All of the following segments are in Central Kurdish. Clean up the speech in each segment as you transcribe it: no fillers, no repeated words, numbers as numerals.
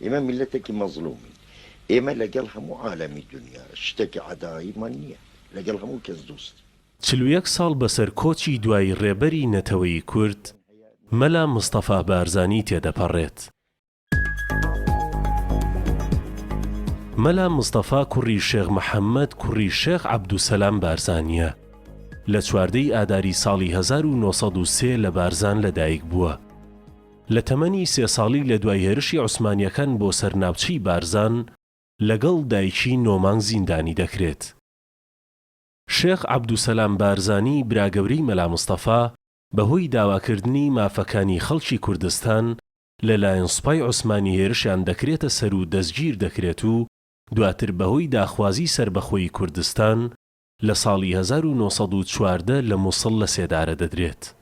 ئێمە میلەتێکی مەزڵومین، ئێمە لەگەڵ هەموو عالەمی دنیا شتێکی عەداییمان نییە، لەگەڵ هەموو کەس دۆست. 41 ساڵ بەسەر کۆچی دوای ڕێبەری نەتەوەی کورد مەلا مستەفا بارزانی تێدەپەڕێت. مەلا مستەفا کوڕی شێخ محەممەد کوڕی شێخ عەبدوسەلام بارزانیە. لە 14 ئاداری ساڵی 1903 لە بارزان لەدایک بووە. لە تەمەنی 3 ساڵی لە دوای هێرشی عوسمانیەکان بۆ سەرناوچەی بارزان لەگەڵ دایکی نۆمانگ زیندانی دەکرێت. شێخ عەبدوسەلام بارزانی براگەورەی مەلا مستەفا بەهۆی داواکردنی مافەکانی خەڵکی کوردستان لەلایەن سوپای عوسمانی هێرشیان دەکرێتە سەر و دەستگیر دەکرێت و دواتر بەهۆی داخوازی سربەخۆی کوردستان لە ساڵی 1914 لە مووسڵ لە سێدارە دەدرێت.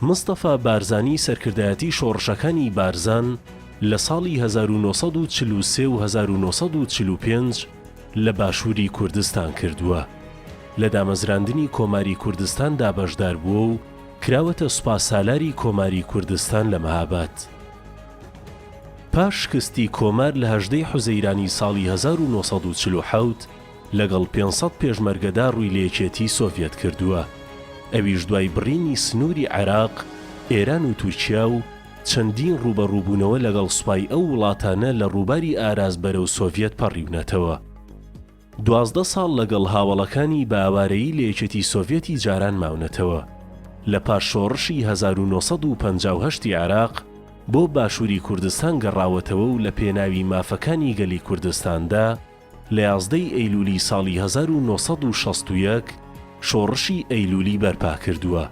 مستەفا بارزانی سەرکردایەتی شۆڕشەکانی بارزان لە ساڵی 1943 و 1945 لە باشووری کوردستان کردووە. لە دامەزراندنی کۆماری کوردستاندا بەشدار بووە و کراوەتە سوپاسسالاری کۆماری کوردستان لە مەهاباد. پاش شکستی کۆمار لە 18 حوزەیرانی ساڵی 1947 لەگەڵ 500 پێشمەرگەدا ڕووی لە یەکێتی سۆڤێت کردووە. ئەویش دوای بڕینی سنووری عێراق، ئێران و تورکیا و چەندین ڕوبەڕووبوونەوە لەگەڵ سوپای ئەو وڵاتانە لە ڕووباری ئاراز بەرەو سۆڤێت پەڕیونەتەوە. 12 ساڵ لەگەڵ هاوڵەکانی بە ئاوارەیی لە یەکێتی سۆڤێتی جاران ماونەتەوە. لە پاش شۆڕشی 1958 عێراق بۆ باشووری کوردستان گەڕاوەتەوە و لە پێناوی مافەکانی گەلی کوردستاندا لە 11 ئەیلولی ساڵی 1961 شۆڕشی ئەیلولی بەرپا کردووە.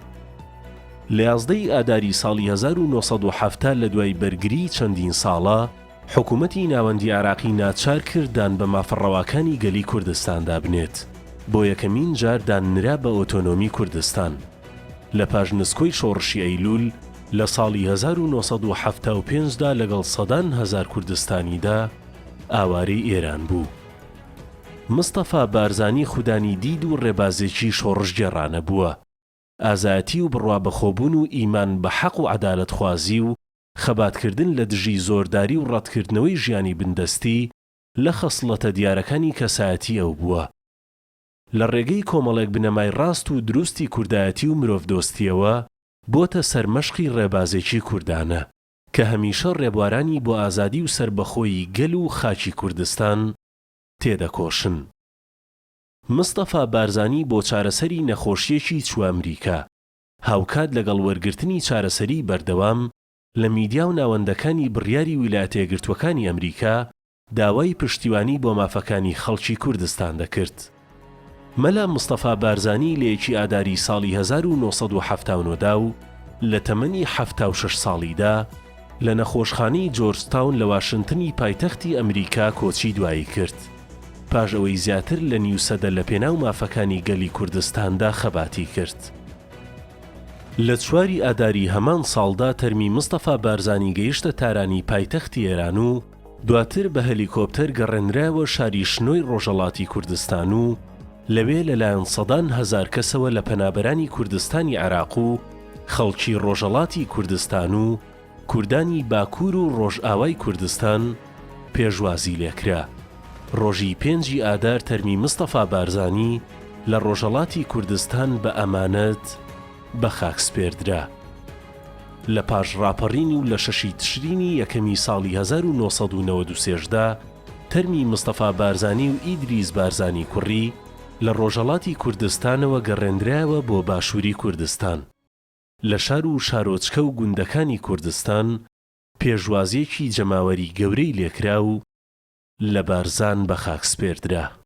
لە 11 ئاداری ساڵی 1970 لە دوای بەرگری چەندین ساڵە حکوومەتی ناوەندی عێراقی ناچار کردان بە مافەڕەواکانی گەلی کوردستاندا بنێت. بۆ یەکەمین جار دانرا بە ئۆتۆنۆمی کوردستان. لە پاش نسکۆی شۆڕشی ئەیلول لە ساڵی 1975دا لەگەڵ سەدان هەزار کوردستانیدا ئاوارەی ئێران بوو. مستەفا بارزانی خودانی دید و ڕێبازێکی شۆڕش گێڕانە بووە. ئازایەتی و بڕوابەخۆبوون و ئیمان بە حەق و عەدالەت خوازی و خەباتکردن لە دژی زۆرداری و ڕەتکردنەوەی ژیانی بندەستی لە خەسڵەتە دیارەکانی کەسایەتی ئەو بووە. لە ڕێگەی کۆمەڵێک بنەمای ڕاست و دروستی کوردایەتی و مرۆڤدۆستیەوە بۆتە سەرمەشقی ڕێبازێکی کوردانە کە هەمیشە ڕێبوارانی بۆ ئازادی و سربەخۆیی گەل و خاکی کوردستان تێدەکۆشن. مستەفا بارزانی بۆ چارەسەری نەخۆشیەکی چوە ئەمریکا. هاوکات لەگەڵ وەرگرتنی چارەسەری بەردەوام لە میدیا و ناوەندەکانی بڕیاری ویلایەتە یەکگرتووەکانی ئەمریکا داوای پشتیوانی بۆ مافەکانی خەڵکی کوردستان دەکرد. مەلا مستەفا بارزانی لە 1 ئاداری ساڵی 1970دا و لە تەمەنی 76 ساڵیدا لە نەخۆشخانەی جۆرجتاون لە واشنتنی پایتەختی ئەمریکا کۆچی دوایی کرد. پاش ئەوەی زیاتر لە نیو سەدە لە پێناو مافەکانی گەلی کوردستاندا خەباتی کرد. لە 4 ئاداری هەمان ساڵدا تەرمی مستەفا بارزانی گەیشتە تارانی پایتەختی ئێران و دواتر بە هەلیکۆپتەر گەڕێنراوە شاری شنۆی ڕۆژهەڵاتی کوردستان و لەوێ لەلایەن سەدان هەزار کەسەوە لە پەنابەرانی کوردستانی عێراق و خەڵکی ڕۆژهەڵاتی کوردستان و کوردانی باکوور و ڕۆژئاوای کوردستان پێشوازی لێکرا. ڕۆژی 5 ئادار تەرمی مستەفا بارزانی لە ڕۆژهەڵاتی کوردستان بە ئەمانەت بە خاک سپێردرا. لە پاش ڕاپەڕینی و لە 6 تشرینی یەکەمی ساڵی 1993دا تەرمی مستەفا بارزانی و ئیدریس بارزانی کوڕی لە ڕۆژهەڵاتی کوردستانەوە گەڕێنرایەوە بۆ باشووری کوردستان. لە شار و شارۆچکە و گوندەکانی کوردستان پێشوازیەکی جەماوەری گەورەی لێکرا و لە بارزان بە خاک سپێردرا.